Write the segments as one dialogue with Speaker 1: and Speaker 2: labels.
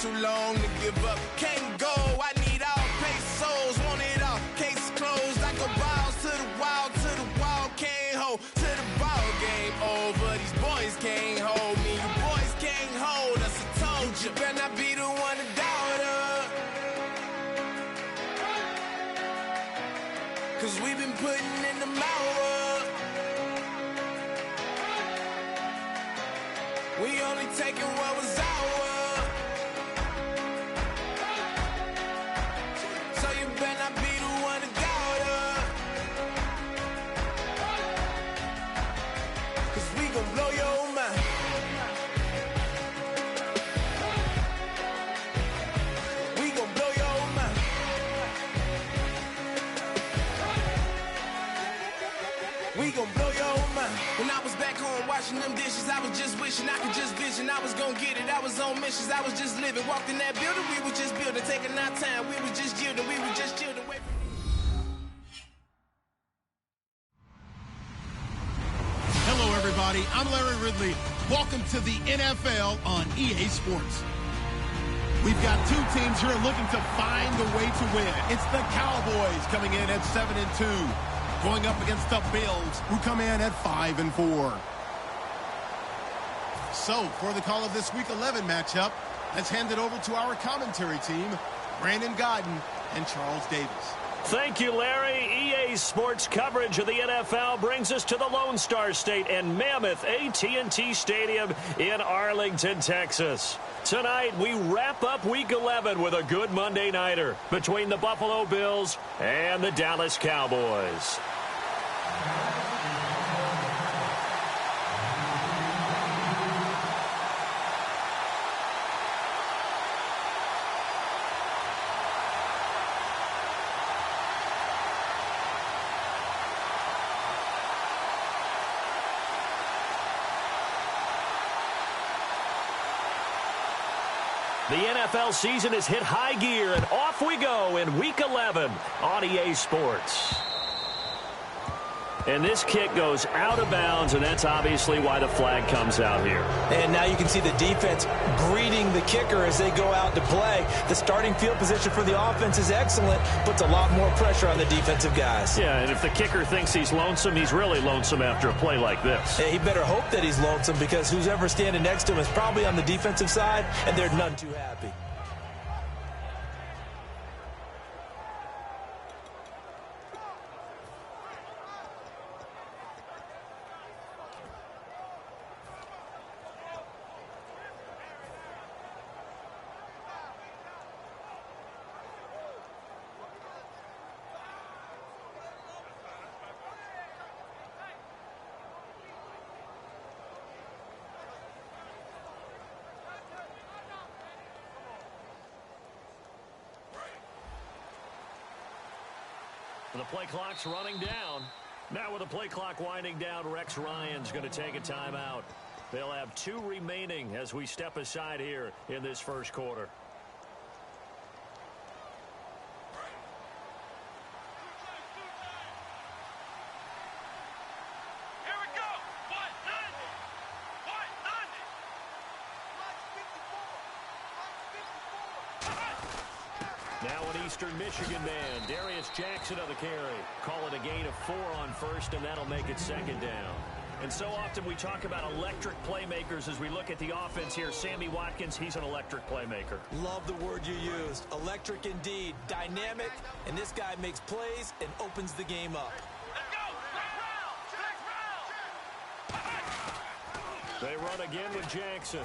Speaker 1: too long to give up. Can't go, I need all pesos, want it all. Case closed, I go balls to the wall, can't hold. To the ball game over, these boys can't hold me. You boys can't hold us, I told you. You better not be the one to doubt us. Cause we've been putting in the hours. We only taking what was ours. So you better not be the one to doubt us. Cause we gon' blow your mind. We gon' blow your mind. We gon' blow your mind. When I was back home washing them dishes, I was just wishing I could just vision. I was gon' get it, I was on missions, I was just living. Walked in that building, we were just building. Taking our time, we were just yielding, we were just chilling.
Speaker 2: Hello, everybody. I'm Larry Ridley. Welcome to the NFL on EA Sports. We've got two teams here looking to find a way to win. It's the Cowboys coming in at 7-2. Going up against the Bills, who come in at 5-4. So, for the call of this Week 11 matchup, let's hand it over to our commentary team, Brandon Godden and Charles Davis.
Speaker 3: Thank you, Larry. EA Sports coverage of the NFL brings us to the Lone Star State and Mammoth AT&T Stadium in Arlington, Texas. Tonight, we wrap up Week 11 with a good Monday nighter between the Buffalo Bills and the Dallas Cowboys. The NFL season has hit high gear, and off we go in Week 11 on EA Sports. And this kick goes out of bounds, and that's obviously why the flag comes out here.
Speaker 4: And now you can see the defense greeting the kicker as they go out to play. The starting field position for the offense is excellent, puts a lot more pressure on the defensive guys.
Speaker 3: Yeah, and if the kicker thinks he's lonesome, he's really lonesome after a play like this.
Speaker 4: Yeah, he better hope that he's lonesome, because who's ever standing next to him is probably on the defensive side, and they're none too happy.
Speaker 3: The play clock's running down. Now with the play clock winding down, Rex Ryan's going to take a timeout. They'll have 2 remaining as we step aside here in this first quarter. Now an Eastern Michigan man, Darius Jackson of the carry. Call it a gain of 4 on first, and that'll make it second down. And so often we talk about electric playmakers as we look at the offense here. Sammy Watkins, he's an electric playmaker.
Speaker 4: Love the word you used. Electric indeed. Dynamic, and this guy makes plays and opens the game up.
Speaker 3: They run again with Jackson.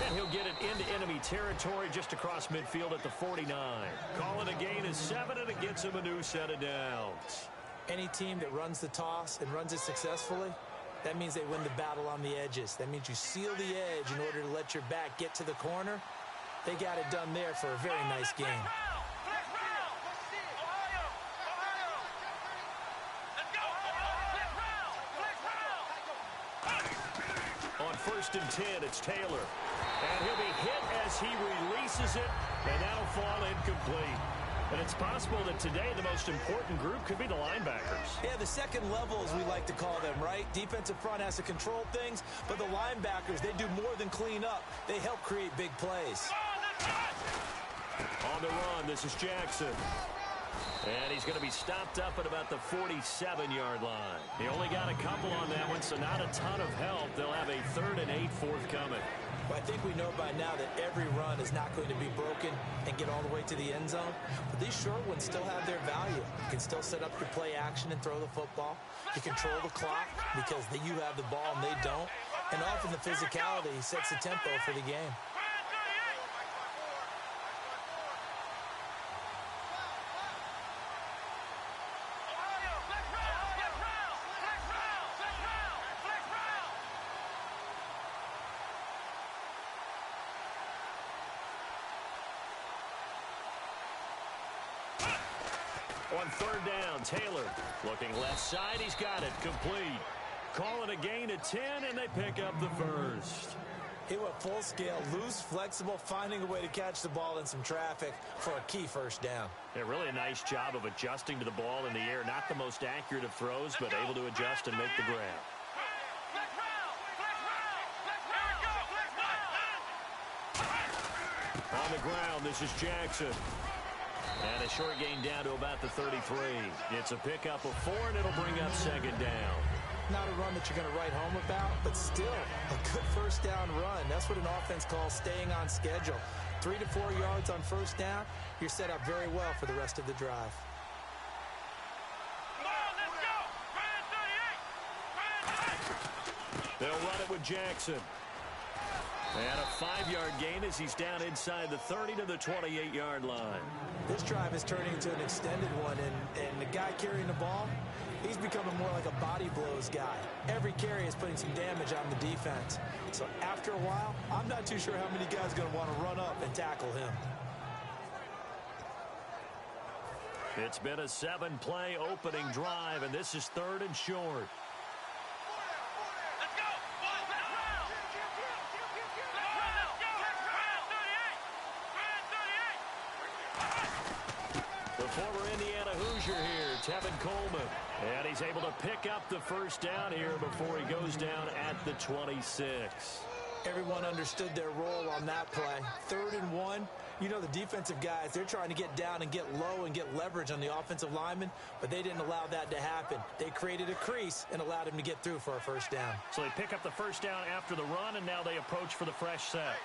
Speaker 3: And he'll get it into enemy territory just across midfield at the 49. Call it a gain of 7, and it gets him a new set of downs.
Speaker 4: Any team that runs the toss and runs it successfully, that means they win the battle on the edges. That means you seal the edge in order to let your back get to the corner. They got it done there for a very nice game.
Speaker 3: On 1st and 10, it's Taylor. And he'll be hit as he releases it, and that'll fall incomplete. And it's possible that today the most important group could be the linebackers.
Speaker 4: Yeah, the second level, as we like to call them, right? Defensive front has to control things, but the linebackers, they do more than clean up. They help create big plays.
Speaker 3: On the run, this is Jackson. And he's going to be stopped up at about the 47-yard line. He only got a couple on that one, so not a ton of help. They'll have a 3rd and 8 forthcoming.
Speaker 4: Well, I think we know by now that every run is not going to be broken and get all the way to the end zone. But these short ones still have their value. You can still set up your play action and throw the football. You control the clock because you have the ball and they don't. And often the physicality sets the tempo for the game.
Speaker 3: On 3rd down, Taylor looking left side. He's got it complete. Calling a gain of 10, and they pick up the first.
Speaker 4: He went full scale, loose, flexible, finding a way to catch the ball in some traffic for a key first down.
Speaker 3: Yeah, really a nice job of adjusting to the ball in the air. Not the most accurate of throws, but able to adjust and make the grab. On the ground, this is Jackson. And a short gain down to about the 33. It's a pickup of 4, and it'll bring up 2nd down.
Speaker 4: Not a run that you're going to write home about, but still a good first down run. That's what an offense calls staying on schedule. 3 to 4 yards on first down, you're set up very well for the rest of the drive.
Speaker 3: They'll run it with Jackson. And a 5-yard gain as he's down inside the 30 to the 28-yard line.
Speaker 4: This drive is turning into an extended one, and the guy carrying the ball, he's becoming more like a body blows guy. Every carry is putting some damage on the defense. So after a while, I'm not too sure how many guys are going to want to run up and tackle him.
Speaker 3: It's been a 7-play opening drive, and this is 3rd and short. The former Indiana Hoosier here, Tevin Coleman. And he's able to pick up the first down here before he goes down at the 26.
Speaker 4: Everyone understood their role on that play. 3rd and 1. You know, the defensive guys, they're trying to get down and get low and get leverage on the offensive lineman, but they didn't allow that to happen. They created a crease and allowed him to get through for a first down.
Speaker 3: So they pick up the first down after the run, and now they approach for the fresh set.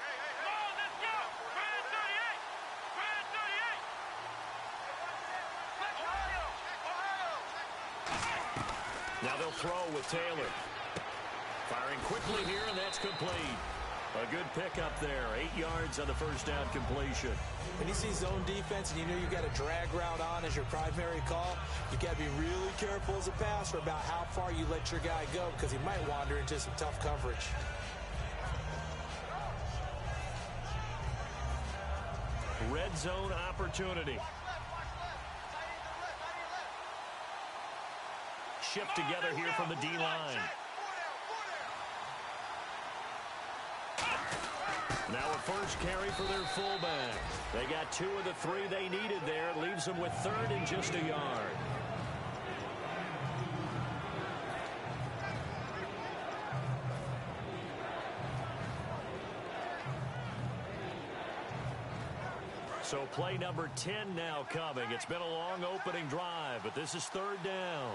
Speaker 3: Now they'll throw with Taylor. Firing quickly here, and that's complete. A good pickup there. 8 yards on the first down completion.
Speaker 4: When you see zone defense and you know you got a drag route on as your primary call, you got to be really careful as a passer about how far you let your guy go because he might wander into some tough coverage.
Speaker 3: Red zone opportunity. Shift together here from the D-line. Now a first carry for their fullback. They got 2 of the 3 they needed there. It leaves them with 3rd and just a yard. So play number 10 now coming. It's been a long opening drive, but this is 3rd down.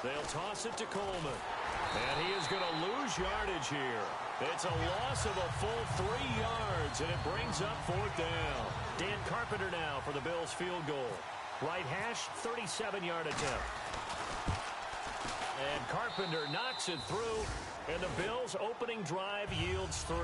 Speaker 3: They'll toss it to Coleman. And he is going to lose yardage here. It's a loss of a full 3 yards, and it brings up 4th down. Dan Carpenter now for the Bills field goal. Right hash, 37-yard attempt. And Carpenter knocks it through, and the Bills' opening drive yields 3.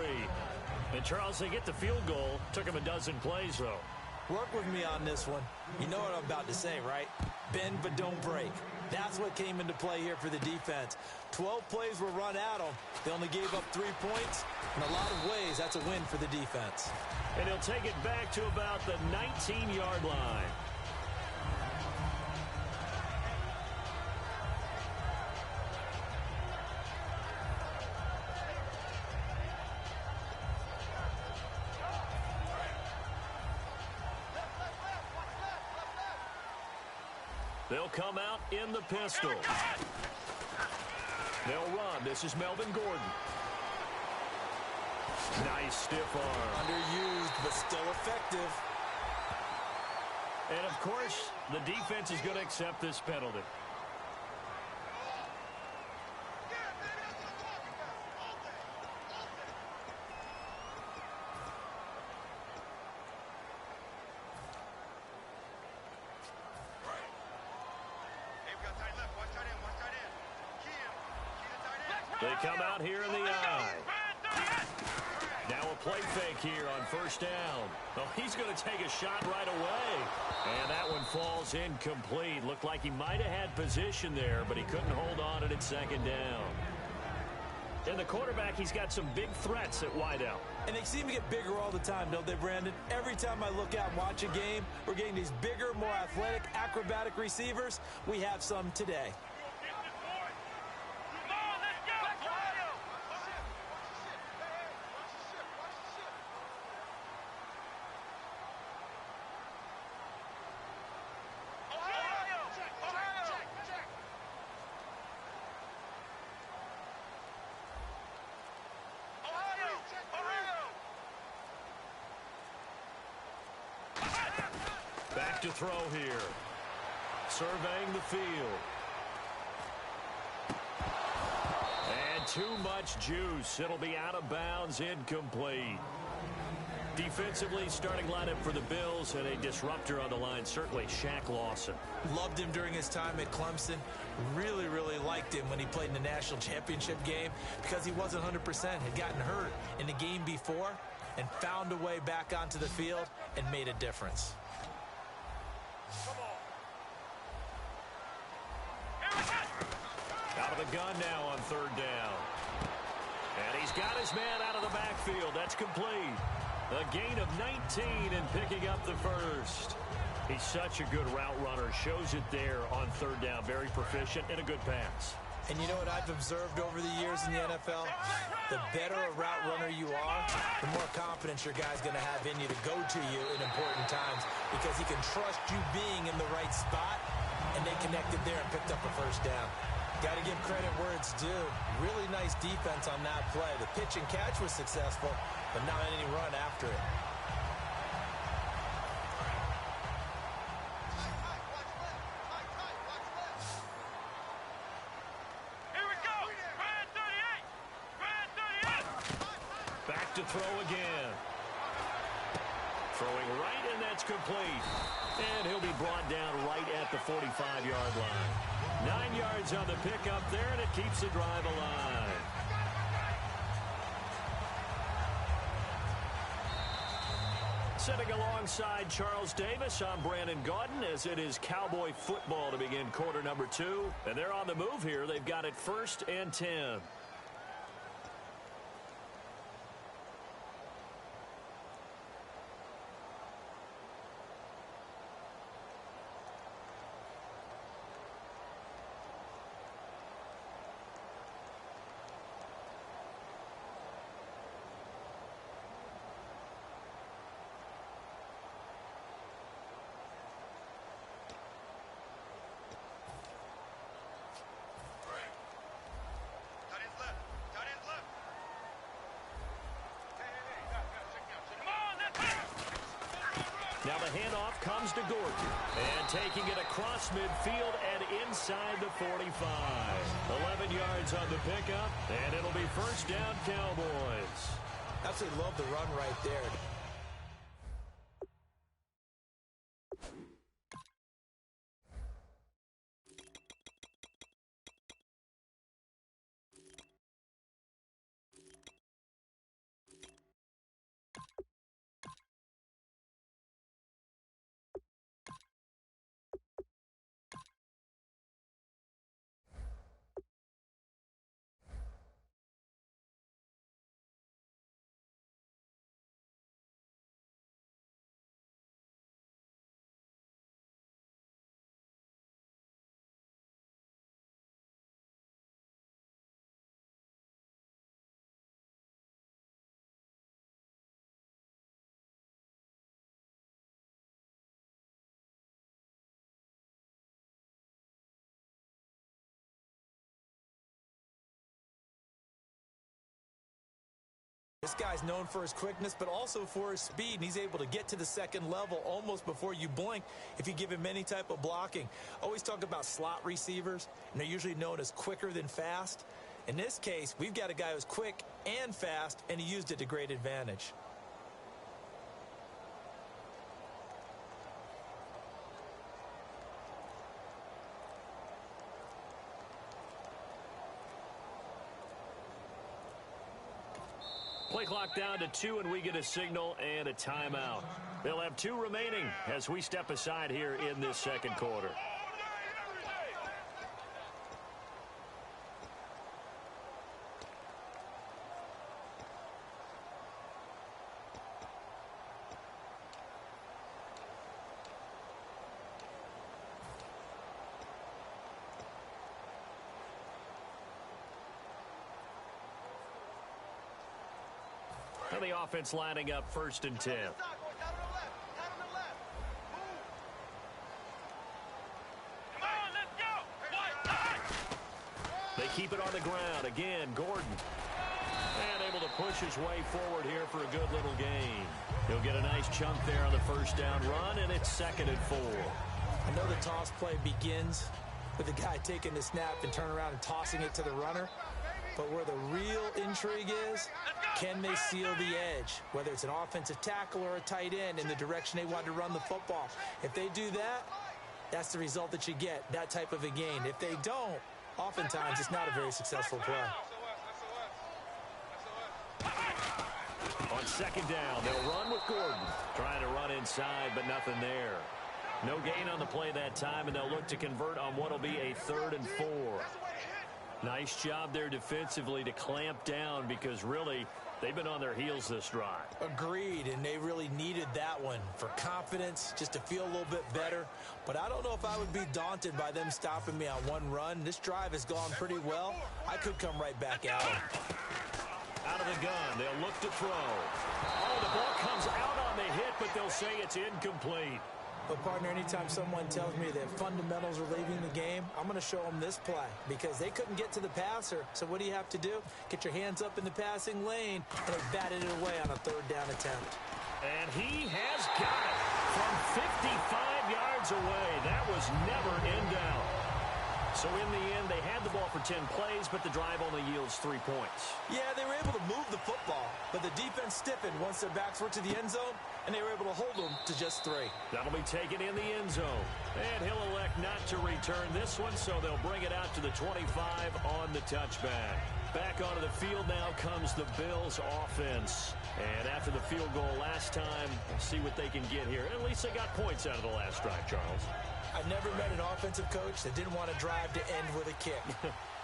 Speaker 3: And, Charles, they get the field goal. Took him a dozen plays, though.
Speaker 4: Work with me on this one. You know what I'm about to say, right? Bend but don't break. That's what came into play here for the defense. 12 plays were run at them. They only gave up 3 points. In a lot of ways, that's a win for the defense.
Speaker 3: And he'll take it back to about the 19-yard line. They'll come out in the pistol. They'll run. This is Melvin Gordon. Nice stiff arm.
Speaker 4: Underused, but still effective.
Speaker 3: And, of course, the defense is going to accept this penalty. They come out here in the eye. Now a play fake here on first down. Oh, he's going to take a shot right away. And that one falls incomplete. Looked like he might have had position there, but he couldn't hold on at second down. And the quarterback, he's got some big threats at wideout.
Speaker 4: And they seem to get bigger all the time, don't they, Brandon? Every time I look out and watch a game, we're getting these bigger, more athletic, acrobatic receivers. We have some today.
Speaker 3: Back to throw here. Surveying the field. And too much juice. It'll be out of bounds, incomplete. Defensively, starting lineup for the Bills and a disruptor on the line, certainly Shaq Lawson.
Speaker 4: Loved him during his time at Clemson. Really, really liked him when he played in the national championship game because he wasn't 100%, had gotten hurt in the game before and found a way back onto the field and made a difference.
Speaker 3: Out of the gun now on third down. And he's got his man out of the backfield. That's complete. A gain of 19 and picking up the first. He's such a good route runner. Shows it there on third down. Very proficient and a good pass.
Speaker 4: And you know what I've observed over the years in the NFL? The better a route runner you are, the more confidence your guy's going to have in you to go to you in important times because he can trust you being in the right spot, and they connected there and picked up a first down. Got to give credit where it's due. Really nice defense on that play. The pitch and catch was successful, but not any run after it.
Speaker 3: Back to throw again. Throwing right, and that's complete. And he'll be brought down right at the 45-yard line. 9 yards on the pickup there, and it keeps the drive alive. Sitting alongside Charles Davis, I'm Brandon Gaudin, as it is Cowboy football to begin quarter number 2. And they're on the move here. They've got it 1st and 10. Now the handoff comes to Gordon. And taking it across midfield and inside the 45. 11 yards on the pickup, and it'll be first down Cowboys.
Speaker 4: Absolutely love the run right there. This guy's known for his quickness, but also for his speed, and he's able to get to the second level almost before you blink if you give him any type of blocking. Always talk about slot receivers, and they're usually known as quicker than fast. In this case, we've got a guy who's quick and fast, and he used it to great advantage.
Speaker 3: Play clock down to 2, and we get a signal and a timeout. They'll have 2 remaining as we step aside here in this second quarter. The offense lining up 1st and 10. They keep it on the ground. Again, Gordon. And able to push his way forward here for a good little gain. He'll get a nice chunk there on the 1st down run, and it's 2nd and 4.
Speaker 4: I know the toss play begins with the guy taking the snap and turn around and tossing it to the runner. But where the real intrigue is, can they seal the edge? Whether it's an offensive tackle or a tight end in the direction they want to run the football. If they do that, that's the result that you get, that type of a gain. If they don't, oftentimes it's not a very successful play.
Speaker 3: On 2nd down, they'll run with Gordon. Trying to run inside, but nothing there. No gain on the play that time, and they'll look to convert on what will be a 3rd and 4. Nice job there defensively to clamp down because really they've been on their heels this drive.
Speaker 4: Agreed, and they really needed that one for confidence, just to feel a little bit better. But I don't know if I would be daunted by them stopping me on one run. This drive has gone pretty well. I could come right back out.
Speaker 3: Out of the gun, they'll look to throw. Oh, the ball comes out on the hit, but they'll say it's incomplete.
Speaker 4: But, partner, anytime someone tells me that fundamentals are leaving the game, I'm going to show them this play because they couldn't get to the passer. So what do you have to do? Get your hands up in the passing lane, and they batted it away on a 3rd down attempt.
Speaker 3: And he has got it from 55 yards away. That was never in doubt. So in the end, they had the ball for 10 plays, but the drive only yields 3 points.
Speaker 4: Yeah, they were able to move the football, but the defense stiffened once their backs were to the end zone, and they were able to hold them to just 3.
Speaker 3: That'll be taken in the end zone. And he'll elect not to return this one, so they'll bring it out to the 25 on the touchback. Back onto the field now comes the Bills offense. And after the field goal last time, we'll see what they can get here. At least they got points out of the last drive, Charles.
Speaker 4: I've never met an offensive coach that didn't want to drive to end with a kick.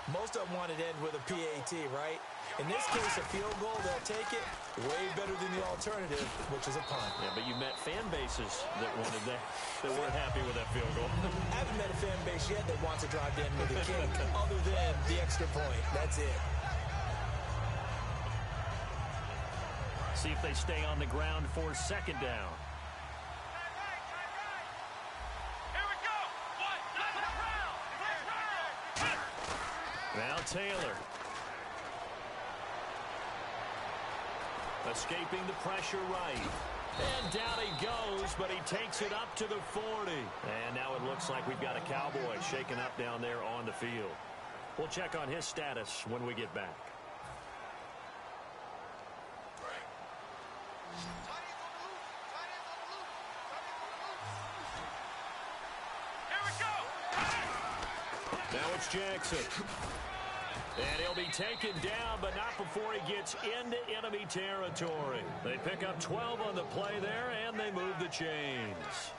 Speaker 4: Most of them wanted to end with a PAT, right? In this case, a field goal, they'll take it way better than the alternative, which is a punt.
Speaker 3: Yeah, but you met fan bases that wanted that weren't happy with that field goal.
Speaker 4: I haven't met a fan base yet that wants to drive to end with a kick other than the extra point. That's it.
Speaker 3: See if they stay on the ground for 2nd down. Now Taylor. Escaping the pressure right. And down he goes, but he takes it up to the 40. And now it looks like we've got a Cowboy shaken up down there on the field. We'll check on his status when we get back. Now it's Jackson. And he'll be taken down, but not before he gets into enemy territory. They pick up 12 on the play there, and they move the chains.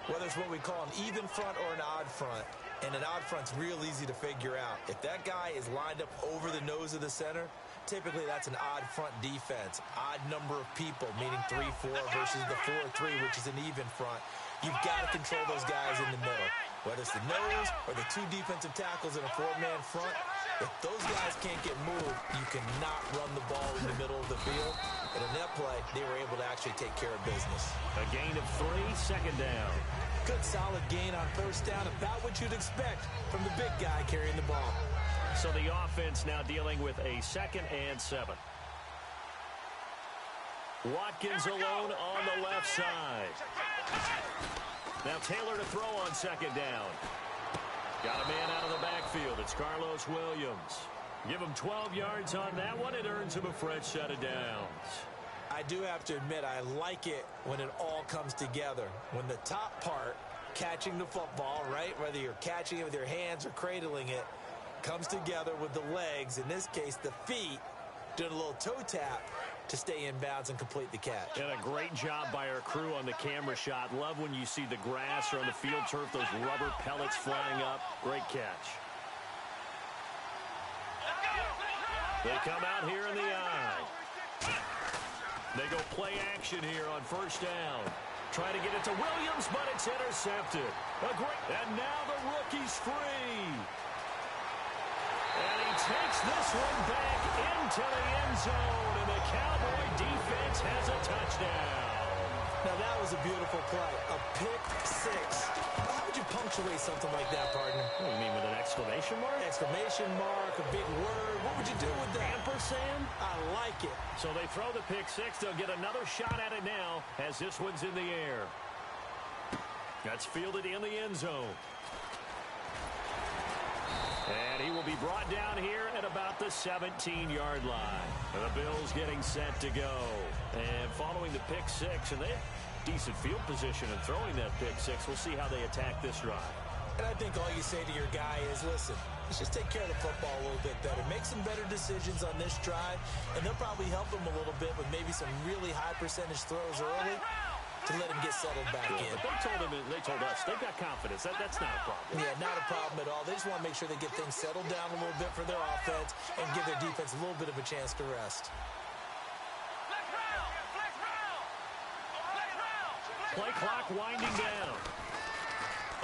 Speaker 4: Whether it's what we call an even front or an odd front, and an odd front's real easy to figure out. If that guy is lined up over the nose of the center, typically that's an odd front defense. Odd number of people, meaning 3-4 versus the 4-3, which is an even front. You've got to control those guys in the middle. Whether it's the nose or the 2 defensive tackles in a 4-man front, if those guys can't get moved, you cannot run the ball in the middle of the field. And in that play, they were able to actually take care of business.
Speaker 3: A gain of 3, 2nd down.
Speaker 4: Good solid gain on 1st down, about what you'd expect from the big guy carrying the ball.
Speaker 3: So the offense now dealing with a 2nd and 7. Watkins alone on the left side. Now Taylor to throw on second down. Got a man out of the backfield. It's Carlos Williams. Give him 12 yards on that one. It earns him a fresh set of downs.
Speaker 4: I do have to admit, I like it when it all comes together. When the top part, catching the football, right, whether you're catching it with your hands or cradling it, comes together with the legs, in this case the feet, doing a little toe tap to stay in bounds and complete the catch.
Speaker 3: And a great job by our crew on the camera shot. Love when you see the grass or on the field turf, those rubber pellets flying up. Great catch. They come out here in the eye. They go play action here on first down. Trying to get it to Williams, but it's intercepted. And now the rookie's free. And he takes this one back into the end zone, and the Cowboy defense has a touchdown.
Speaker 4: Now that was a beautiful play. A pick six. How would you punctuate something like that, partner?
Speaker 3: What do you mean, with an exclamation mark?
Speaker 4: Exclamation mark, a big word. What would you do with that?
Speaker 3: Ampersand?
Speaker 4: I like it.
Speaker 3: So they throw the pick six. They'll get another shot at it now as this one's in the air. That's fielded in the end zone. And he will be brought down here at about the 17-yard line. The Bills getting set to go. And following the pick six, and they have decent field position in throwing that pick six. We'll see how they attack this drive.
Speaker 4: And I think all you say to your guy is, listen, let's just take care of the football a little bit better. Make some better decisions on this drive, and they'll probably help him a little bit with maybe some really high percentage throws early to let him get settled back in.
Speaker 3: But they told us they've got confidence. That's not a problem.
Speaker 4: Yeah, not a problem at all. They just want to make sure they get things settled down a little bit for their offense and give their defense a little bit of a chance to rest.
Speaker 3: Play clock winding down.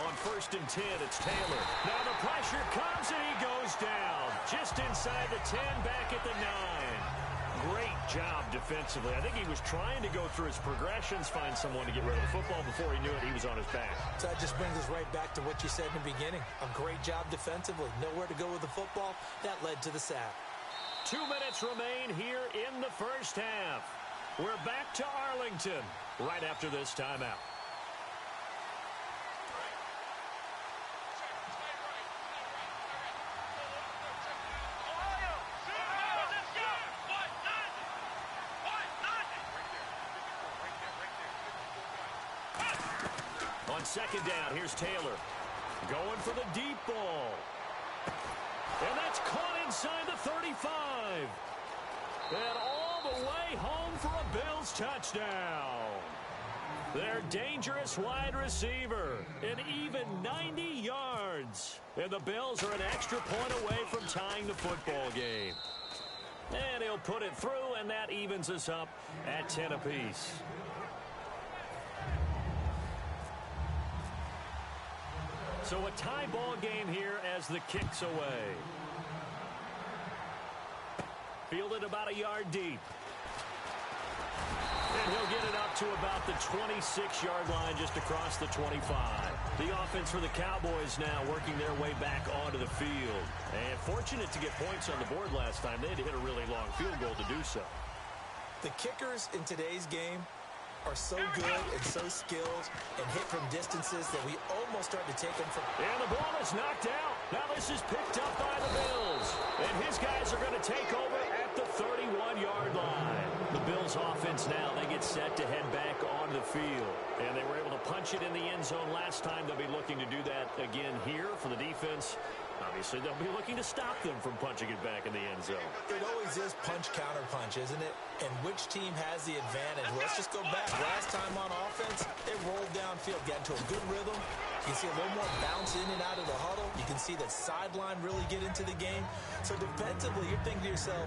Speaker 3: On 1st and 10, it's Taylor. Now the pressure comes and he goes down. Just inside the 10, back at the 9. Great job defensively. I think he was trying to go through his progressions, find someone to get rid of the football. Before he knew it, he was on his back.
Speaker 4: So that just brings us right back to what you said in the beginning. A great job defensively. Nowhere to go with the football. That led to the sack.
Speaker 3: 2 minutes remain here in the first half. We're back to Arlington right after this timeout. On second down, here's Taylor. Going for the deep ball. And that's caught inside the 35. And all the way home for a Bills touchdown. Their dangerous wide receiver. An even 90 yards. And the Bills are an extra point away from tying the football game. And he'll put it through, and that evens us up at 10 apiece. So a tie ball game here as the kick's away. Fielded about a yard deep. And he'll get it up to about the 26-yard line, just across the 25. The offense for the Cowboys now working their way back onto the field. And fortunate to get points on the board last time. They had to hit a really long field goal to do so.
Speaker 4: The kickers in today's game are so good and so skilled and hit from distances that we almost start to take them for.
Speaker 3: And the ball is knocked out. Now this is picked up by the Bills. And his guys are going to take over at the 31-yard line. The Bills offense now, they get set to head back onto the field. And they were able to punch it in the end zone last time. They'll be looking to do that again here for the defense. Obviously, they'll be looking to stop them from punching it back in the end zone.
Speaker 4: It always is punch-counter-punch, isn't it? And which team has the advantage? Let's just go back. Last time on offense, they rolled downfield, got into a good rhythm. You can see a little more bounce in and out of the huddle. You can see the sideline really get into the game. So defensively, you're thinking to yourself,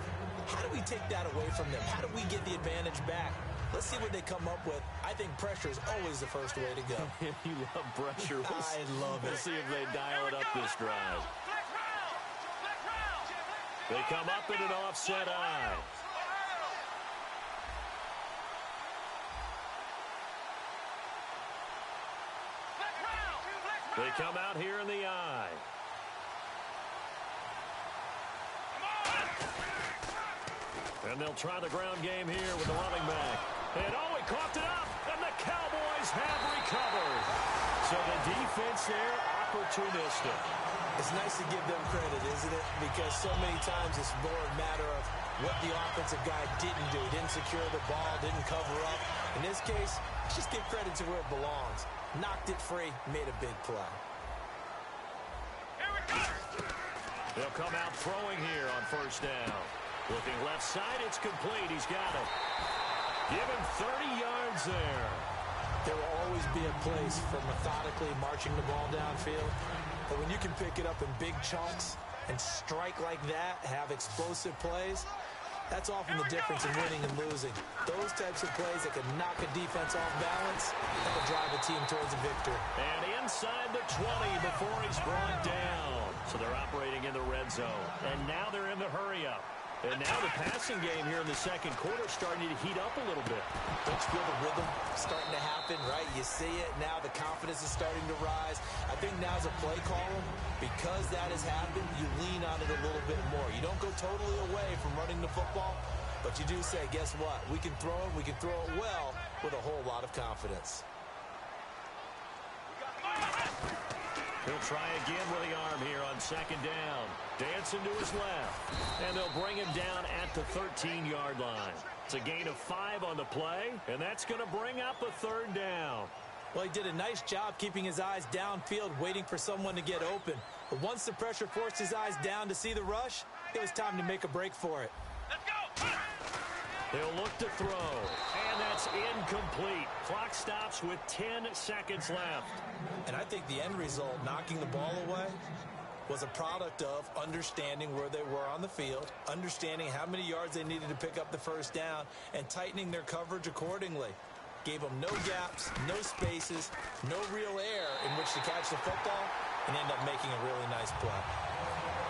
Speaker 4: how do we take that away from them? How do we get the advantage back? Let's see what they come up with. I think pressure is always the first way to go.
Speaker 3: You love pressure.
Speaker 4: I love it.
Speaker 3: We'll see if they dial it up this drive. They come up in an offset eye. They come out here in the eye. And they'll try the ground game here with the running back. And oh, he coughed it up, and the Cowboys have recovered. So the defense there, opportunistic.
Speaker 4: It's nice to give them credit, isn't it? Because so many times it's more a matter of what the offensive guy didn't do. Didn't secure the ball, didn't cover up. In this case, let's just give credit to where it belongs. Knocked it free, made a big play.
Speaker 3: They'll come out throwing here on first down. Looking left side, it's complete. He's got it. Give him 30 yards there.
Speaker 4: There will always be a place for methodically marching the ball downfield. But when you can pick it up in big chunks and strike like that, have explosive plays, that's often the difference in winning and losing. Those types of plays that can knock a defense off balance, that will drive a team towards a victory.
Speaker 3: And inside the 20 before he's brought down. So they're operating in the red zone. And now they're in the hurry-up. And now the passing game here in the second quarter is starting to heat up a little bit.
Speaker 4: Don't you feel the rhythm starting to happen, right? You see it. Now the confidence is starting to rise. I think now as a play caller, because that has happened, you lean on it a little bit more. You don't go totally away from running the football, but you do say, guess what? We can throw it. We can throw it well with a whole lot of confidence.
Speaker 3: He'll try again with the arm here on second down. Dancing to his left. And they'll bring him down at the 13-yard line. It's a gain of 5 on the play, and that's going to bring up a third down.
Speaker 4: Well, he did a nice job keeping his eyes downfield, waiting for someone to get open. But once the pressure forced his eyes down to see the rush, it was time to make a break for it.
Speaker 3: Let's go! They'll look to throw, and that's incomplete. Clock stops with 10 seconds left.
Speaker 4: And I think the end result, knocking the ball away, was a product of understanding where they were on the field, understanding how many yards they needed to pick up the first down, and tightening their coverage accordingly. Gave them no gaps, no spaces, no real air in which to catch the football, and end up making a really nice play.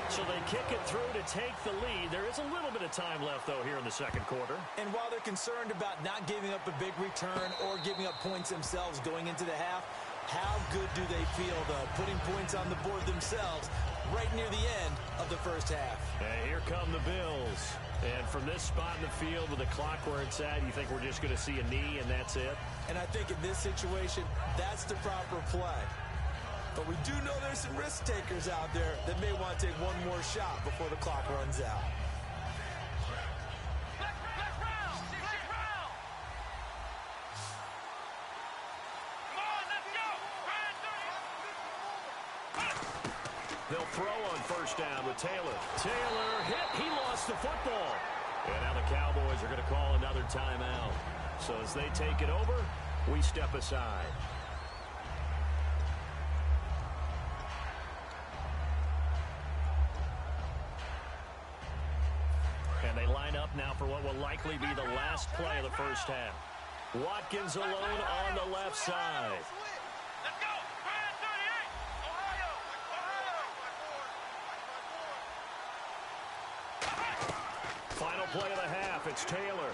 Speaker 3: So they kick it through to take the lead. There is a little bit of time left, though, here in the second quarter.
Speaker 4: And while they're concerned about not giving up a big return or giving up points themselves going into the half, how good do they feel, though, putting points on the board themselves right near the end of the first half?
Speaker 3: And here come the Bills. And from this spot in the field with the clock where it's at, you think we're just going to see a knee and that's it?
Speaker 4: And I think in this situation, that's the proper play. But we do know there's some risk takers out there that may want to take one more shot before the clock runs out.
Speaker 3: They'll throw on first down with Taylor. Taylor hit. He lost the football. And now the Cowboys are going to call another timeout. So as they take it over, we step aside. And they line up now for what will likely be the last play of the first half. Watkins alone on the left side. Final play of the half, it's Taylor.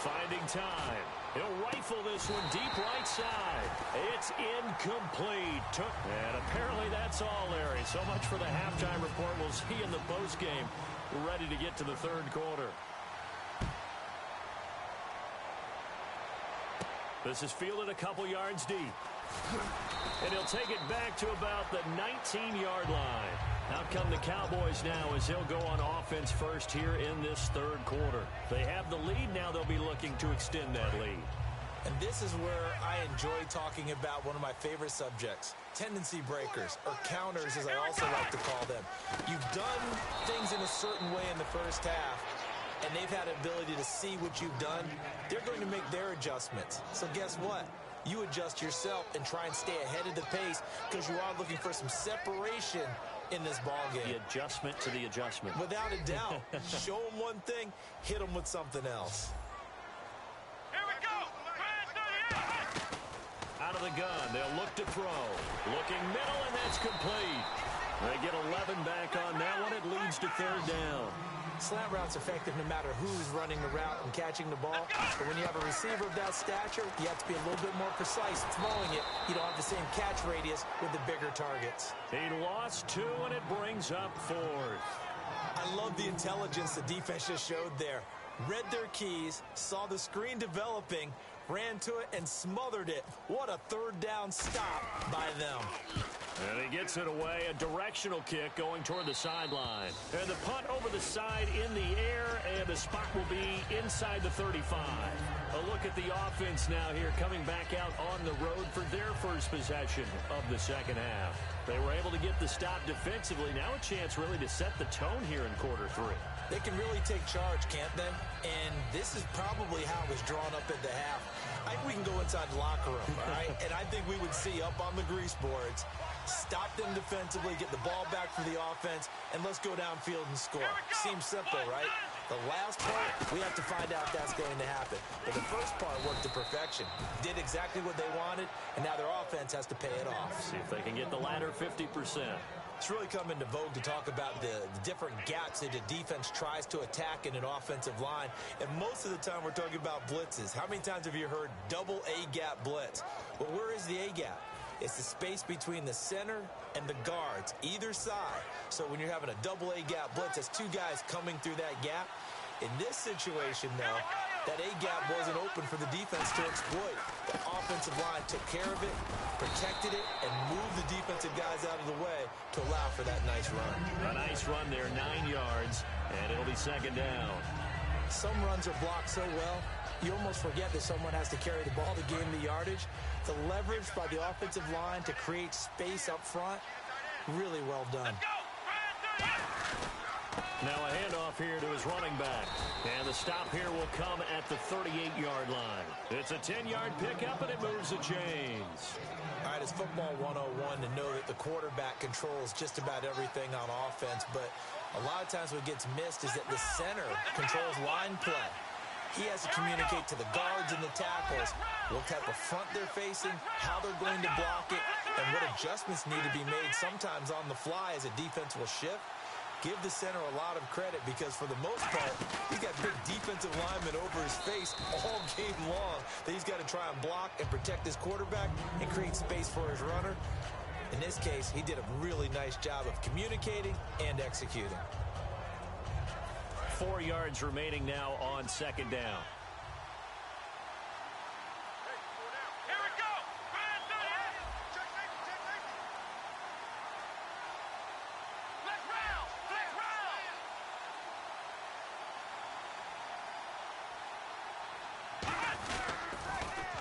Speaker 3: Finding time. He'll rifle this one deep right side. It's incomplete. And apparently that's all, Larry. So much for the halftime report. We'll see in the postgame. We're ready to get to the third quarter. This is fielded a couple yards deep. And he'll take it back to about the 19-yard line. Out come the Cowboys now as they'll go on offense first here in this third quarter. They have the lead now. They'll be looking to extend that lead.
Speaker 4: And this is where I enjoy talking about one of my favorite subjects, tendency breakers, or counters as I also like to call them. You've done things in a certain way in the first half, and they've had an ability to see what you've done. They're going to make their adjustments. So guess what? You adjust yourself and try and stay ahead of the pace because you are looking for some separation in this ball game.
Speaker 3: The adjustment to the adjustment.
Speaker 4: Without a doubt. Show them one thing, hit them with something else.
Speaker 5: Here we go.
Speaker 3: Out of the gun, they'll look to throw. Looking middle, and that's complete. They get 11 back on that one. It leads to third down.
Speaker 4: Slant route's effective no matter who's running the route and catching the ball. But when you have a receiver of that stature, you have to be a little bit more precise throwing it. You don't have the same catch radius with the bigger targets.
Speaker 3: He lost 2, and it brings up 4th.
Speaker 4: I love the intelligence the defense just showed there. read their keys, saw the screen developing, ran to it, and smothered it. What a third down stop by them.
Speaker 3: And he gets it away, a directional kick going toward the sideline. And the punt over the side in the air, and the spot will be inside the 35. A look at the offense now here, coming back out on the road for their first possession of the second half. They were able to get the stop defensively. Now a chance really to set the tone here in quarter three.
Speaker 4: They can really take charge, can't they? And this is probably how it was drawn up at the half. I think we can go inside the locker room, all right? And I think we would see up on the grease boards, stop them defensively, get the ball back for the offense, and let's go downfield and score. Seems simple, right? The last part, we have to find out if that's going to happen. But the first part worked to perfection. Did exactly what they wanted, and now their offense has to pay it off.
Speaker 3: See if they can get the latter 50%.
Speaker 4: It's really come into vogue to talk about the different gaps that the defense tries to attack in an offensive line. And most of the time, we're talking about blitzes. How many times have you heard double A-gap blitz? Well, where is the A-gap? It's the space between the center and the guards, either side. So when you're having a double A-gap blitz, that's two guys coming through that gap. In this situation, though, that A-gap wasn't open for the defense to exploit. The offensive line took care of it, protected it, and moved the defensive guys out of the way to allow for that nice run.
Speaker 3: A nice run there, 9 yards, and it'll be second down.
Speaker 4: Some runs are blocked so well, you almost forget that someone has to carry the ball to gain the yardage. The leverage by the offensive line to create space up front, really well done.
Speaker 3: Now a handoff here to his running back. And the stop here will come at the 38-yard line. It's a 10-yard pickup, and it moves the chains.
Speaker 4: All right, it's football 101 to know that the quarterback controls just about everything on offense, but a lot of times what gets missed is that the center controls line play. He has to communicate to the guards and the tackles what type of front they're facing, how they're going to block it, and what adjustments need to be made sometimes on the fly as a defense will shift. Give the center a lot of credit because for the most part, he's got big defensive linemen over his face all game long that he's got to try and block and protect his quarterback and create space for his runner. In this case, he did a really nice job of communicating and executing.
Speaker 3: 4 yards remaining now on second down.
Speaker 5: Here we go. Let's round. Let's round.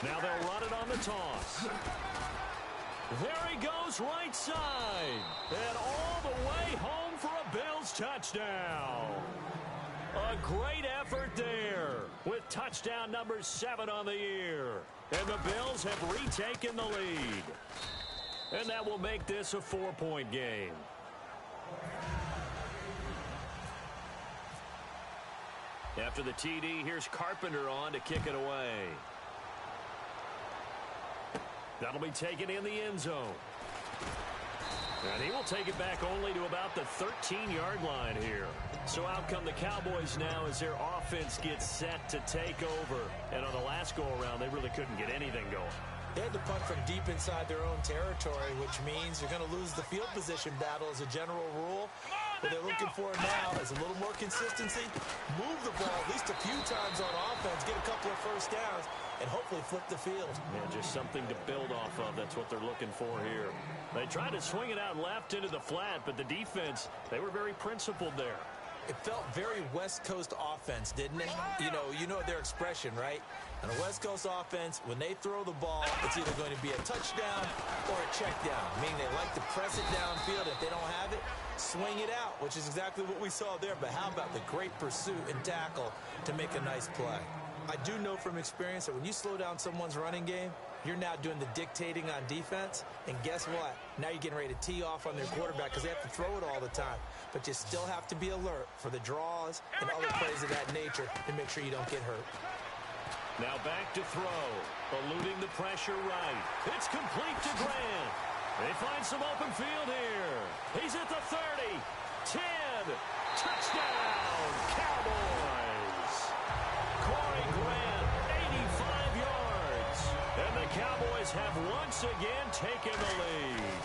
Speaker 3: Now they'll run it on the toss. There he goes right side. And all the way home for a Bills touchdown. A great effort there with touchdown number 7 on the year. And the Bills have retaken the lead. And that will make this a 4-point game. After the TD, here's Carpenter on to kick it away. That'll be taken in the end zone. And he will take it back only to about the 13-yard line here. So out come the Cowboys now as their offense gets set to take over. And on the last go-around, they really couldn't get anything going.
Speaker 4: They had to punt from deep inside their own territory, which means you're going to lose the field position battle as a general rule. What they're looking for now is a little more consistency, move the ball at least a few times on offense, get a couple of first downs, and hopefully flip the field.
Speaker 3: Yeah, just something to build off of. That's what they're looking for here. They tried to swing it out left into the flat, but the defense, they were very principled there.
Speaker 4: It felt very West Coast offense, didn't it? You know their expression, right? On a West Coast offense, when they throw the ball, it's either going to be a touchdown or a check down, meaning they like to press it downfield. If they don't have it, swing it out, which is exactly what we saw there. But how about the great pursuit and tackle to make a nice play? I do know from experience that when you slow down someone's running game, you're now doing the dictating on defense. And guess what? Now you're getting ready to tee off on their quarterback because they have to throw it all the time. But you still have to be alert for the draws and other plays of that nature to make sure you don't get hurt.
Speaker 3: Now back to throw. Eluding the pressure right. It's complete to Grant. They find some open field here. He's at the 30. 10. Touchdown, Cowboys. Corey Grant, 85 yards. And the Cowboys have once again taken the lead.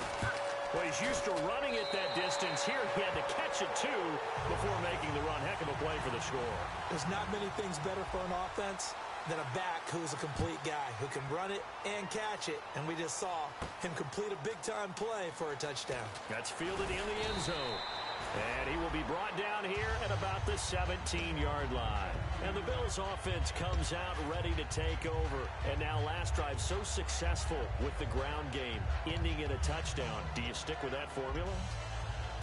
Speaker 3: Well, he's used to running it that distance. Here he had to catch it, too, before making the run. Heck of a play for the score.
Speaker 4: There's not many things better for an offense than a back who's a complete guy, who can run it and catch it. And we just saw him complete a big-time play for a touchdown.
Speaker 3: That's fielded in the end zone. And he will be brought down here at about the 17-yard line. And the Bills' offense comes out ready to take over. And now last drive so successful with the ground game, ending in a touchdown. Do you stick with that formula?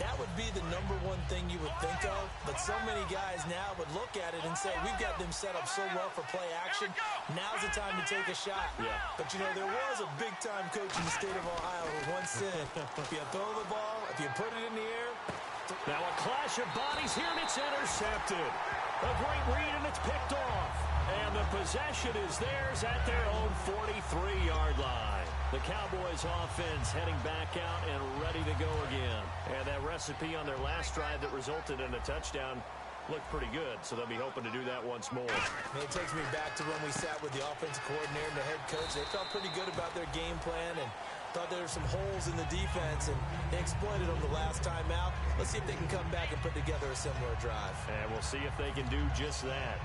Speaker 4: That would be the number one thing you would think of, but so many guys now would look at it and say, we've got them set up so well for play action, now's the time to take a shot.
Speaker 3: Yeah.
Speaker 4: But, you know, there was a big-time coach in the state of Ohio who once said, if you throw the ball, if you put it in the air.
Speaker 3: Now a clash of bodies here, and it's intercepted. A great read, and it's picked off. And the possession is theirs at their own 43-yard line. The Cowboys offense heading back out and ready to go again. And that recipe on their last drive that resulted in a touchdown looked pretty good, so they'll be hoping to do that once more.
Speaker 4: It takes me back to when we sat with the offensive coordinator and the head coach. They felt pretty good about their game plan and thought there were some holes in the defense, and they exploited them the last time out. Let's see if they can come back and put together a similar drive.
Speaker 3: And we'll see if they can do just that.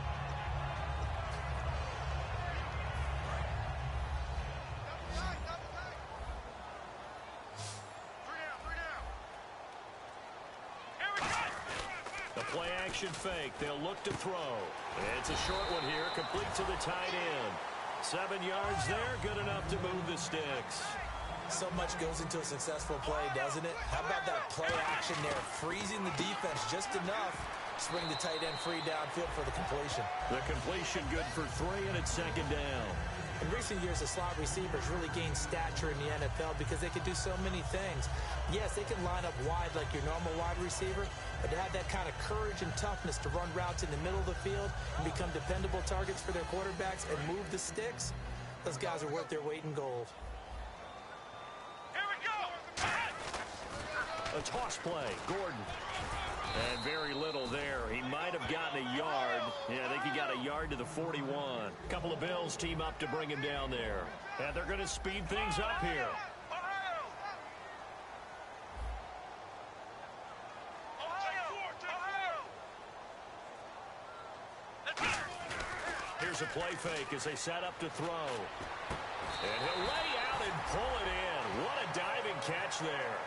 Speaker 3: Play-action fake. They'll look to throw. It's a short one here, complete to the tight end. 7 yards there, good enough to move the sticks.
Speaker 4: So much goes into a successful play, doesn't it? How about that play action there, freezing the defense just enough to bring the tight end free downfield for the completion.
Speaker 3: The completion good for 3, and it's second down.
Speaker 4: In recent years, the slot receivers really gained stature in the NFL because they can do so many things. Yes, they can line up wide like your normal wide receiver, but to have that kind of courage and toughness to run routes in the middle of the field and become dependable targets for their quarterbacks and move the sticks, those guys are worth their weight in gold.
Speaker 5: Here we go!
Speaker 3: A toss play, Gordon. And very little there. He might have gotten a yard. Yeah, I think he got a yard to the 41. A couple of Bills team up to bring him down there. And they're going to speed things up here. Here's a play fake as they set up to throw. And he'll lay out and pull it in. What a diving catch there.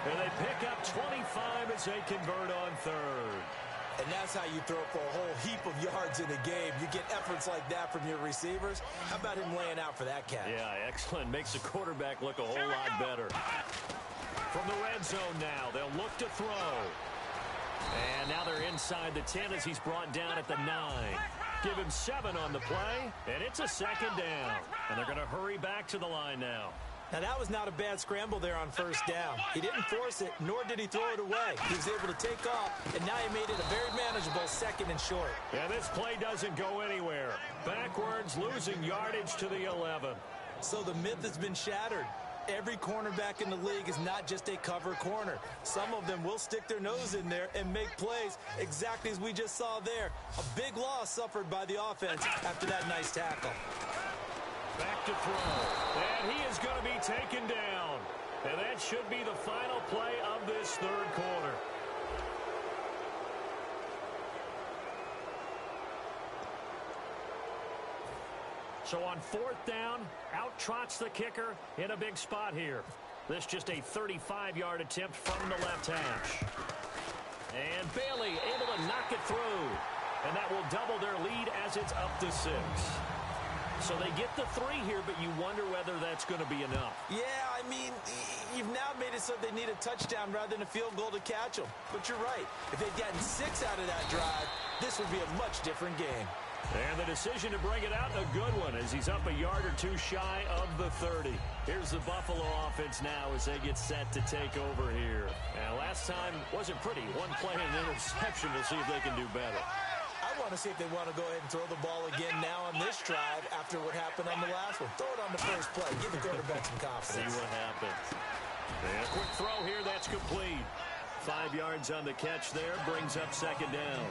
Speaker 3: And they pick up 25 as they convert on third.
Speaker 4: And that's how you throw for a whole heap of yards in a game. You get efforts like that from your receivers. How about him laying out for that catch?
Speaker 3: Yeah, excellent. Makes the quarterback look a whole lot better. From the red zone now, they'll look to throw. And now they're inside the 10 as he's brought down at the 9. Give him 7 on the play, and it's a second down. And they're going to hurry back to the line now.
Speaker 4: Now, that was not a bad scramble there on first down. He didn't force it, nor did he throw it away. He was able to take off, and now he made it a very manageable second and short.
Speaker 3: Yeah, this play doesn't go anywhere. Backwards, losing yardage to the 11.
Speaker 4: So the myth has been shattered. Every cornerback in the league is not just a cover corner. Some of them will stick their nose in there and make plays exactly as we just saw there. A big loss suffered by the offense after that nice tackle.
Speaker 3: Back to throw. And he is going to be taken down. And that should be the final play of this third quarter. So on fourth down, out trots the kicker in a big spot here. This just a 35-yard attempt from the left hash. And Bailey able to knock it through. And that will double their lead as it's up to 6. So they get the 3 here, but you wonder whether that's going to be enough.
Speaker 4: Yeah, I mean, you've now made it so they need a touchdown rather than a field goal to catch them. But you're right. If they'd gotten 6 out of that drive, this would be a much different game.
Speaker 3: And the decision to bring it out, a good one, as he's up a yard or 2 shy of the 30. Here's the Buffalo offense now as they get set to take over here. And last time wasn't pretty. One play and an interception. We'll see if they can do better.
Speaker 4: I want to see if they want to go ahead and throw the ball again now on this drive after what happened on the last one. Throw it on the first play. Give the quarterback some confidence.
Speaker 3: See what happens. And a quick throw here. That's complete. 5 yards on the catch there. Brings up second down.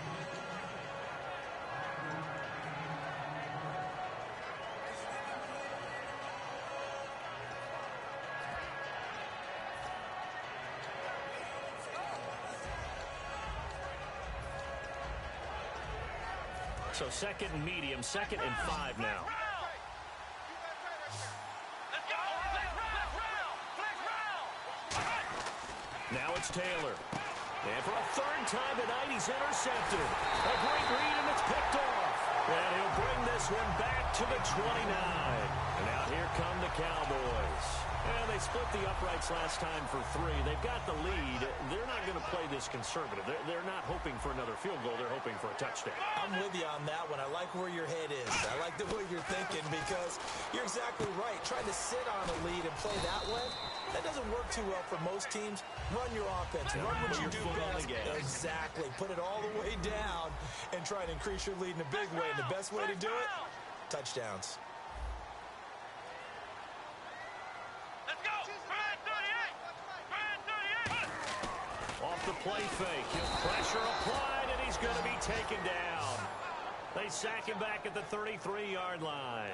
Speaker 3: So second and medium, 2nd and 5 now. Now it's Taylor. And for a 3rd time tonight, he's intercepted. A great read, and it's picked off. And he'll bring this one back to the 29. And out here come the Cowboys. And they split the uprights last time for 3. They've got the lead. They're not going to play this conservative. They're not hoping for another field goal. They're hoping for a touchdown.
Speaker 4: I'm with you on that one. I like where your head is. I like the way you're thinking because you're exactly right. Trying to sit on a lead and play that way, that doesn't work too well for most teams. Run your offense. Run what you do best. Exactly. Put it all the way down and try and increase your lead in a big way. And the best way to do it, touchdowns.
Speaker 5: Let's go. Brand 38. Brand 38.
Speaker 3: Off the play fake. Pressure applied, and he's going to be taken down. They sack him back at the 33-yard line.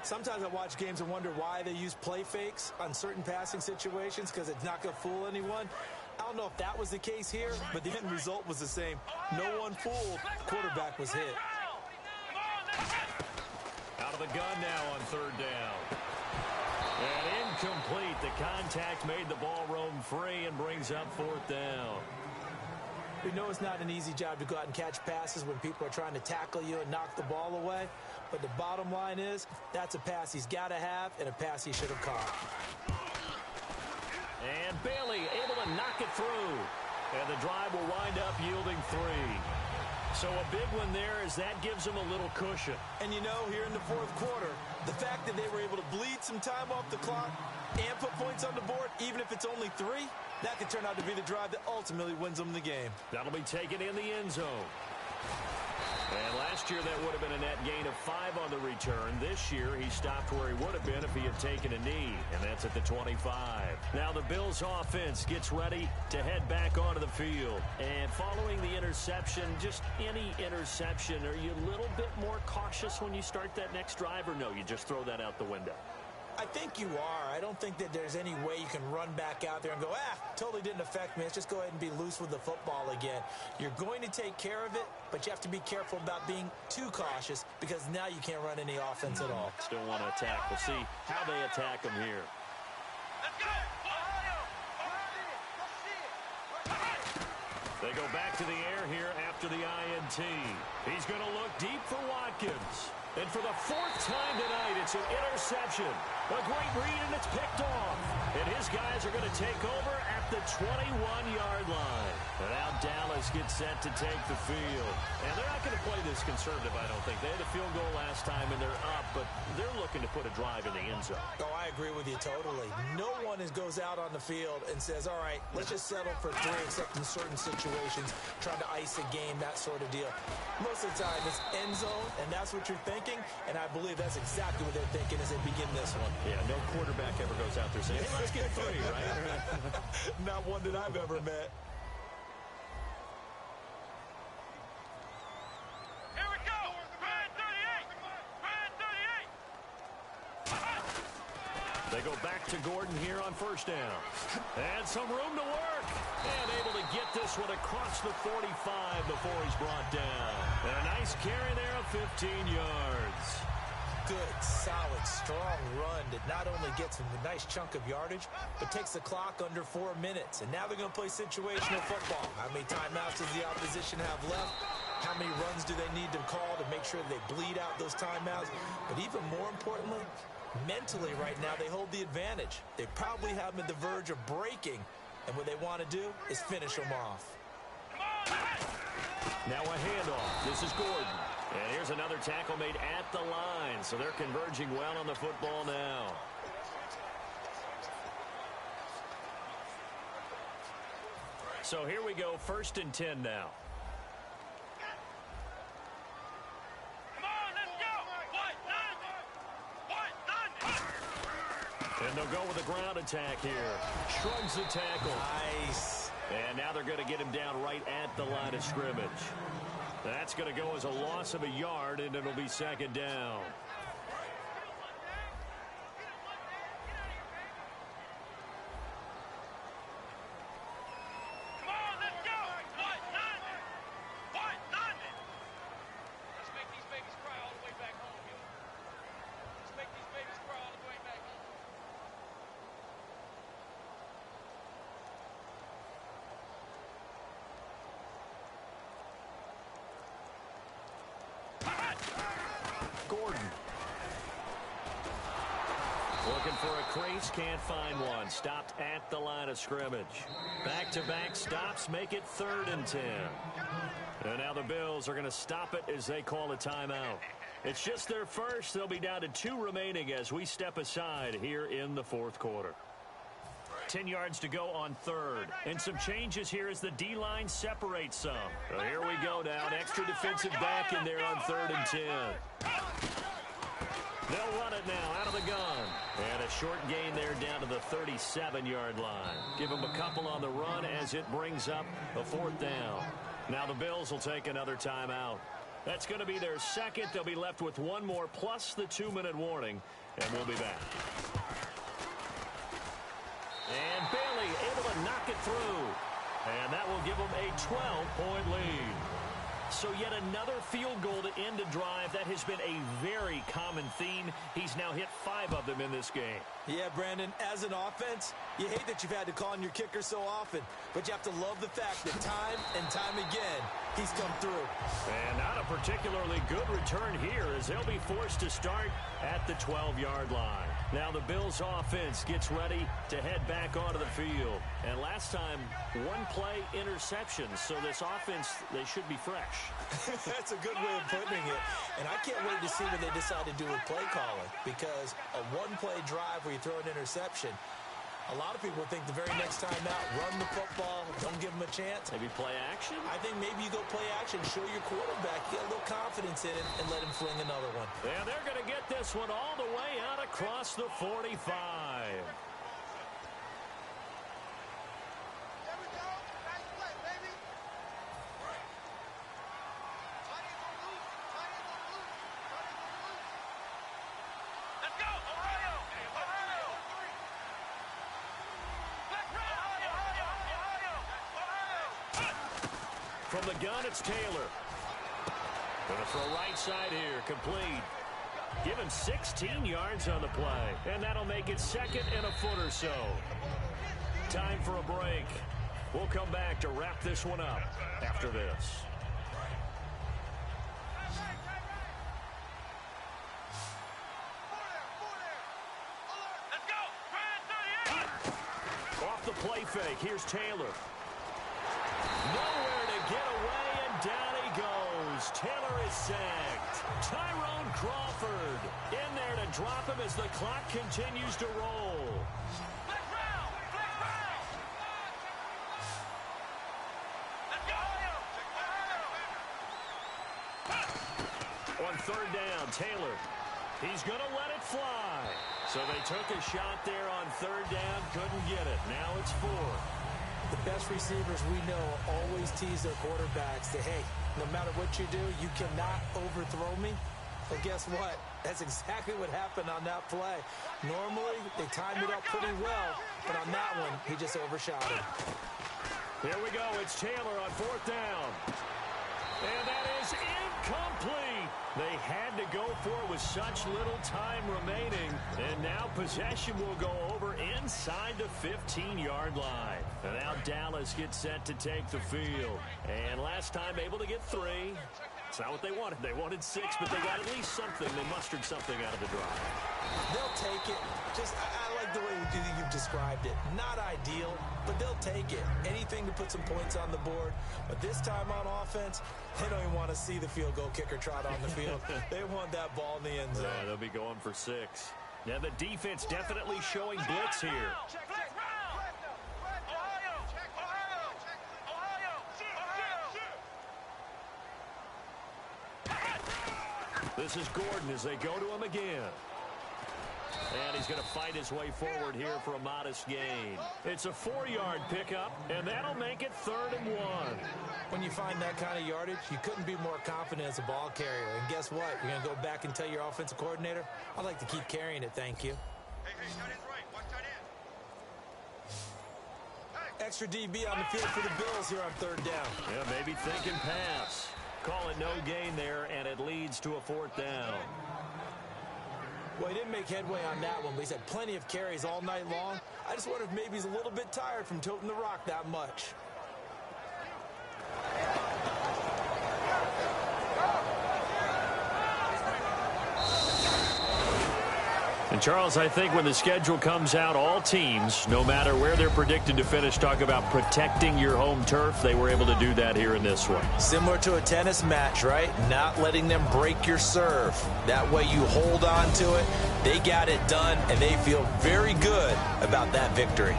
Speaker 4: Sometimes I watch games and wonder why they use play fakes on certain passing situations because it's not going to fool anyone. I don't know if that was the case here, but the end result was the same. No one fooled. Quarterback was hit.
Speaker 3: Out of the gun now on 3rd down. And incomplete. The contact made the ball roam free and brings up 4th down.
Speaker 4: We know it's not an easy job to go out and catch passes when people are trying to tackle you and knock the ball away. But the bottom line is, that's a pass he's got to have and a pass he should have caught.
Speaker 3: And Bailey able to knock it through. And the drive will wind up yielding 3. So a big one there as that gives them a little cushion.
Speaker 4: And you know, here in the 4th quarter, the fact that they were able to bleed some time off the clock and put points on the board, even if it's only 3, that could turn out to be the drive that ultimately wins them the game.
Speaker 3: That'll be taken in the end zone. And last year that would have been a net gain of 5 on the return. This year he stopped where he would have been if he had taken a knee, and that's at the 25. Now the Bills offense gets ready to head back onto the field. And following the interception, just any interception, are you a little bit more cautious when you start that next drive, or no, you just throw that out the window?
Speaker 4: I think you are. I don't think that there's any way you can run back out there and go, totally didn't affect me. Let's just go ahead and be loose with the football again. You're going to take care of it, but you have to be careful about being too cautious because now you can't run any offense at all.
Speaker 3: Still want to attack. We'll see how they attack them here.
Speaker 5: Let's go.
Speaker 3: They go back to the air here after the INT. He's going to look deep for Watkins. And for the 4th time tonight, it's an interception. A great read, and it's picked off. And his guys are going to take over at the 21-yard line. And now Dallas gets set to take the field. And they're not going to play this conservative, I don't think. They had a field goal last time, and they're up, but they're looking to put a drive in the end zone.
Speaker 4: Oh, I agree with you totally. No one goes out on the field and says, all right, let's just settle for 3, except in certain situations, trying to ice a game, that sort of deal. Most of the time, it's end zone, and that's what you're thinking, and I believe that's exactly what they're thinking as they begin this one.
Speaker 3: Yeah, no quarterback ever goes out there saying, hey, let's get 3, right?
Speaker 4: Not one that I've ever met.
Speaker 5: Here we go. Brand 38. Brand 38.
Speaker 3: They go back to Gordon here on 1st down. And some room to work. And able to get this one across the 45 before he's brought down. And a nice carry there of 15 yards.
Speaker 4: Good, solid, strong run that not only gets him a nice chunk of yardage, but takes the clock under 4 minutes. And now they're going to play situational football. How many timeouts does the opposition have left? How many runs do they need to call to make sure they bleed out those timeouts? But even more importantly, mentally right now, they hold the advantage. They probably have them at the verge of breaking. And what they want to do is finish them off.
Speaker 3: Now a handoff. This is Gordon. And here's another tackle made at the line. So they're converging well on the football now. So here we go, 1st and 10 now.
Speaker 5: Come on, let's go.
Speaker 3: And they'll go with a ground attack here. Shrugs the tackle.
Speaker 4: Nice.
Speaker 3: And now they're going to get him down right at the line of scrimmage. That's going to go as a loss of a yard, and it'll be 2nd down.
Speaker 5: Come on, let's go. Let's make these
Speaker 3: Gordon. Looking for a crease, can't find one. Stopped at the line of scrimmage. Back-to-back stops make it 3rd and 10. And now the Bills are going to stop it as they call a timeout. It's just their first. They'll be down to 2 remaining as we step aside here in the 4th quarter. 10 yards to go on 3rd. And some changes here as the D-line separates some. So here we go now. An extra defensive back in there on 3rd and 10. They'll run it now out of the gun. And a short gain there down to the 37-yard line. Give them a couple on the run as it brings up a 4th down. Now the Bills will take another timeout. That's going to be their second. They'll be left with one more plus the 2-minute warning. And we'll be back. And Bailey able to knock it through. And that will give them a 12-point lead. So yet another field goal to end a drive. That has been a very common theme. He's now hit 5 of them in this game.
Speaker 4: Yeah, Brandon, as an offense, you hate that you've had to call on your kicker so often, but you have to love the fact that time and time again, he's come through.
Speaker 3: And not a particularly good return here as they'll be forced to start at the 12-yard line. Now the Bills offense gets ready to head back onto the field. And last time, 1-play interceptions. So this offense, they should be fresh.
Speaker 4: That's a good way of putting it. And I can't wait to see what they decide to do with play calling. Because a 1-play drive where you throw an interception, a lot of people think the very next time out, run the football, don't give them a chance.
Speaker 3: Maybe play action?
Speaker 4: I think maybe you go play action, show your quarterback, get a little confidence in him, and let him fling another one.
Speaker 3: And they're going to get this one all the way out across the 45. From the gun, it's Taylor. Going to throw right side here, complete. Give him 16 yards on the play. And that'll make it 2nd and a foot or so. Time for a break. We'll come back to wrap this one up after this. Off the play fake, here's Taylor. Nowhere to get away, and down he goes. Taylor is sacked. Tyrone Crawford in there to drop him as the clock continues to roll. On 3rd down, Taylor. He's going to let it fly. So they took a shot there on 3rd down, couldn't get it. Now it's 4.
Speaker 4: The best receivers we know always tease their quarterbacks that, hey, no matter what you do, you cannot overthrow me. Well, guess what? That's exactly what happened on that play. Normally, they timed it up pretty well, but on that one, he just overshot it.
Speaker 3: Here we go. It's Taylor on 4th down. And that is incomplete. They had to go for it with such little time remaining. And now possession will go over inside the 15-yard line. And now Dallas gets set to take the field. And last time able to get 3. It's not what they wanted. They wanted 6, but they got at least something. They mustered something out of the drive.
Speaker 4: They'll take it. I like the way you've described it. Not ideal, but they'll take it. Anything to put some points on the board. But this time on offense, they don't even want to see the field goal kicker trot on the field. They want that ball in the end zone.
Speaker 3: Yeah, they'll be going for 6. Now the defense definitely showing blitz here. This is Gordon as they go to him again. And he's going to fight his way forward here for a modest gain. It's a 4-yard pickup, and that'll make it 3rd and 1.
Speaker 4: When you find that kind of yardage, you couldn't be more confident as a ball carrier. And guess what? You're going to go back and tell your offensive coordinator, I'd like to keep carrying it, thank you.
Speaker 5: Hey, tight end's right. Watch tight end.
Speaker 4: Extra DB on the field for the Bills here on 3rd down.
Speaker 3: Yeah, maybe thinking pass. Call it no gain there, and it leads to a 4th down.
Speaker 4: Well, he didn't make headway on that one, but he's had plenty of carries all night long. I just wonder if maybe he's a little bit tired from toting the rock that much.
Speaker 3: And, Charles, I think when the schedule comes out, all teams, no matter where they're predicted to finish, talk about protecting your home turf. They were able to do that here in this one.
Speaker 4: Similar to a tennis match, right? Not letting them break your serve. That way you hold on to it. They got it done, and they feel very good about that victory.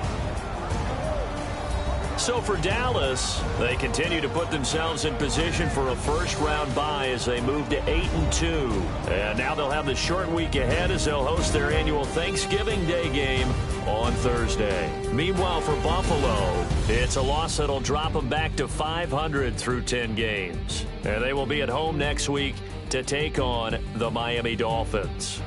Speaker 3: So for Dallas, they continue to put themselves in position for a first-round bye as they move to 8-2. And now they'll have the short week ahead as they'll host their annual Thanksgiving Day game on Thursday. Meanwhile, for Buffalo, it's a loss that'll drop them back to 500 through 10 games. And they will be at home next week to take on the Miami Dolphins.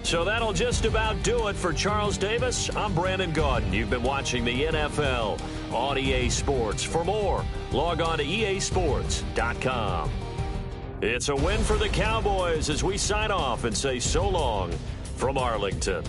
Speaker 3: So that'll just about do it for Charles Davis. I'm Brandon Gaudin. You've been watching the NFL on EA Sports. For more, log on to easports.com. It's a win for the Cowboys as we sign off and say so long from Arlington.